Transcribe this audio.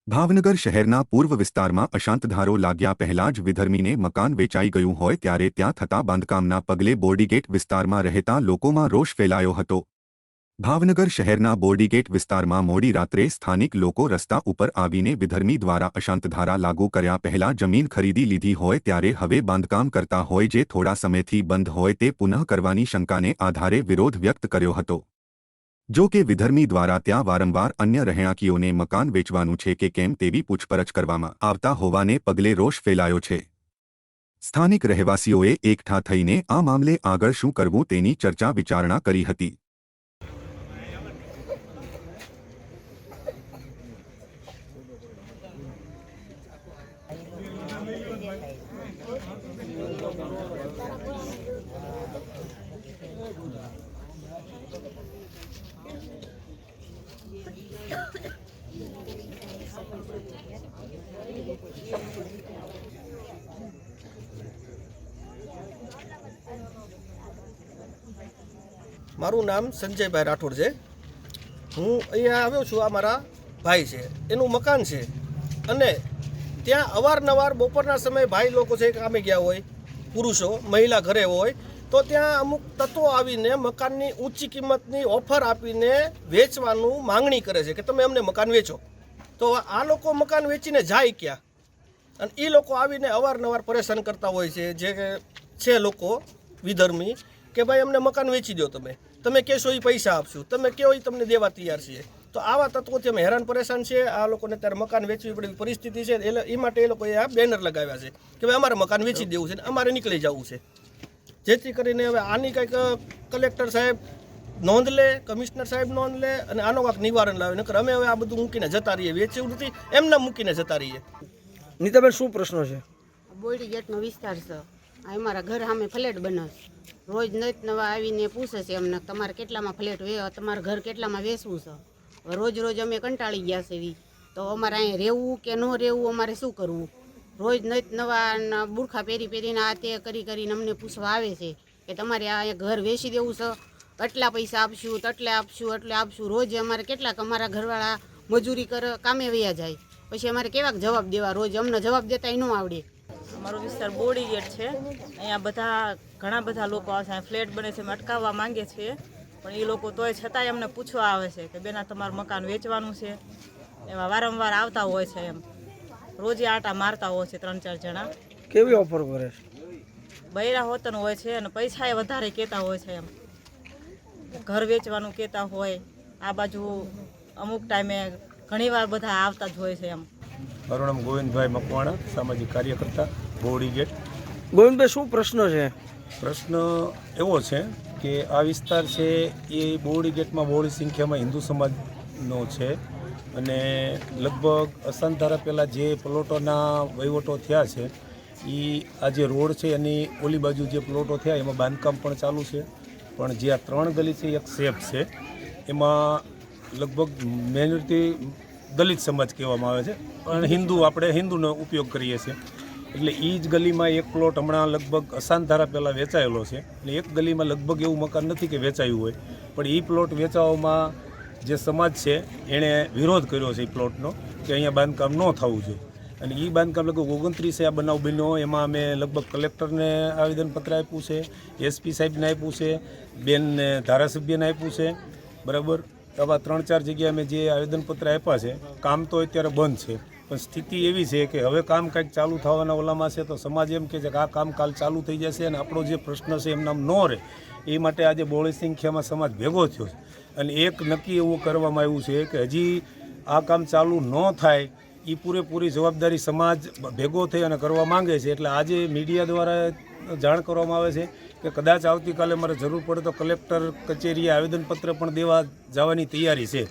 ભાવનગર શહેરના પૂર્વ વિસ્તારમાં અશાંતધારો લાગ્યા પહેલા જ વિધર્મીને મકાન વેચાઈ ગયું હોય ત્યારે ત્યાં થતા બાંધકામના પગલે બોર્ડીગેટ વિસ્તારમાં રહેતા લોકોમાં રોષ ફેલાયો હતો। ભાવનગર શહેરના બોર્ડીગેટ વિસ્તારમાં મોડી રાત્રે સ્થાનિક લોકો રસ્તા ઉપર આવીને વિધર્મી દ્વારા અશાંતધારા લાગુ કર્યા પહેલા જમીન ખરીદી લીધી હોય ત્યારે હવે બાંધકામ કરતા હોય જે થોડા સમયથી બંધ હોય તે પુનઃ કરવાની શંકાને આધારે વિરોધ વ્યક્ત કર્યો હતો। જો કે વિધર્મી દ્વારા ત્યાં વારંવાર અન્ય રહેણાંકીઓને મકાન વેચવાનું છે કે કેમ તેવી પૂછપરછ કરવામાં આવતા હોવાને પગલે રોષ ફેલાયો છે। સ્થાનિક રહેવાસીઓએ એકઠા થઈને આ મામલે આગળ શું કરવું તેની ચર્ચા વિચારણા કરી હતી। મારું નામ સંજયભાઈ રાઠોડ છે। હું અહીંયા આવ્યો છું। આ મારા ભાઈ છે, એનું મકાન છે અને ત્યાં અવારનવાર બપોરના સમયે ભાઈ લોકો છે કામે ગયા હોય, પુરુષો મહિલા ઘરે હોય તો ત્યાં અમુક તત્વો આવીને મકાનની ઊંચી કિંમતની ઓફર આપીને વેચવાનું માંગણી કરે છે કે તમે અમને મકાન વેચો। તો આ લોકો મકાન વેચીને જાય ક્યાં? અને એ લોકો આવીને અવારનવાર પરેશાન કરતા હોય છે જે છે લોકો વિધર્મી કે ભાઈ અમને મકાન વેચી દો, તમે કહેશો એ પૈસા આપશું, તમે કહો એ તમને દેવા તૈયાર છીએ। તો આવા તત્વોથી અમે હેરાન પરેશાન છે। આ લોકોને ત્યારે મકાન વેચવી પડે પરિસ્થિતિ છે, એ માટે એ લોકોએ આ બેનર લગાવ્યા છે કે ભાઈ અમારે મકાન વેચી દેવું છે ને અમારે નીકળી જવું છે। જેથી કરીને હવે આની કંઈક કલેક્ટર સાહેબ નોંધ લે, કમિશનર સાહેબ નોંધ લે અને આનો કાંઈક નિવારણ લાવે, નકર અમે હવે આ બધું મૂકીને જતા રહીએ, વેચ્યું નથી એમને મૂકીને જતા રહીએ। નીતાબેન, શું પ્રશ્ન છે? બોરડી ગેટનો વિસ્તાર છે, આ અમારા ઘર સામે ફ્લેટ બને, રોજ નત નવા આવીને પૂછે છે અમને તમારે કેટલામાં ફ્લેટ તમારા ઘર કેટલામાં વેચવું છે। રોજ રોજ અમે કંટાળી ગયા છે એવી, તો અમારે અહીંયા રહેવું કે ન રહેવું, અમારે શું કરવું? રોજ નત નવા બુરખા પહેરીને આ તે કરીને અમને પૂછવા આવે છે કે તમારે આ ઘર વેચી દેવું છે, આટલા પૈસા આપશું, એટલે આપશું। રોજ અમારે કેટલાક અમારા ઘરવાળા મજૂરી કરે, કામે વયા જાય, પછી અમારે કેવાક જવાબ દેવા? રોજ અમને જવાબ દેતા ન આવડે। અમારો વિસ્તાર બોરડી ગેટ છે, અહીંયા ઘણા બધા લોકો આવે છે, ફ્લેટ બને છે, અમે અટકાવવા માંગે છે પણ એ લોકો તોય છતાંય અમને પૂછવા આવે છે કે બેના તમારું મકાન વેચવાનું છે। એવા વારંવાર આવતા હોય છે, એમ રોજે આટા મારતા હોય છે 3-4 જણા। કેવી ઓફર કરે છે? બૈરા હોતન હોય છે અને પૈસા એ વધારે કહેતા હોય છે, એમ ઘર વેચવાનું કહેતા હોય। આ બાજુ અમુક ટાઈમે ઘણીવાર બધા આવતા જ હોય છે એમ। મારું નામ ગોવિંદભાઈ મકવાણા, સામાજિક કાર્યકર્તા, બોરડી ગેટ। ગોવિંદભાઈ, શું પ્રશ્ન છે? પ્રશ્ન એવો છે કે આ વિસ્તાર છે એ બોરડી ગેટમાં બહોળી સંખ્યામાં હિન્દુ સમાજનો છે અને લગભગ અસાંધારા પહેલાં જે પ્લોટોના વહીવટો થયા છે એ આ જે રોડ છે એની ઓલી બાજુ જે પ્લોટો થયા એમાં બાંધકામ પણ ચાલુ છે, પણ જે આ 3 ગલી છે એક શેપ છે એમાં લગભગ મેજોરિટી દલિત સમાજ કહેવામાં આવે છે પણ આપણે હિન્દુનો ઉપયોગ કરીએ છીએ। એટલે એ જ ગલીમાં એક પ્લોટ હમણાં લગભગ અસાંધારા પહેલાં વેચાયેલો છે અને એક ગલીમાં લગભગ એવું મકાન નથી કે વેચાયું હોય, પણ એ પ્લોટ વેચાવામાં જે સમાજ છે એણે વિરોધ કર્યો છે એ પ્લોટનો કે અહીંયા બાંધકામ ન થવું જોઈએ અને એ બાંધકામ લગભગ 29 આ બનાવ બન્યો। એમાં અમે લગભગ કલેક્ટરને આવેદનપત્ર આપ્યું છે, એસપી સાહેબને આપ્યું છે, બેનને ધારાસભ્યને આપ્યું છે, બરાબર। આવા 3-4 જગ્યાએ અમે જે આવેદનપત્ર આપ્યા છે। કામ તો અત્યારે બંધ છે પણ સ્થિતિ એવી છે કે હવે કામ કંઈક ચાલુ થવાના ઓલામાં છે તો સમાજ એમ કહે છે કે આ કામ કાલ ચાલુ થઈ જશે અને આપણો જે પ્રશ્ન છે એમનામ ન રહે, એ માટે આજે બહોળી સંખ્યામાં સમાજ ભેગો થયો છે અને એક નક્કી એવું કરવામાં આવ્યું છે કે હજી આ કામ ચાલુ ન થાય એ પૂરેપૂરી જવાબદારી સમાજ ભેગો થઈ અને કરવા માંગે છે। એટલે આજે મીડિયા દ્વારા જાણ કરવામાં આવે છે કે કદાચ આવતીકાલે મારે જરૂર પડે તો કલેક્ટર કચેરીએ આવેદનપત્ર પણ દેવા જવાની તૈયારી છે।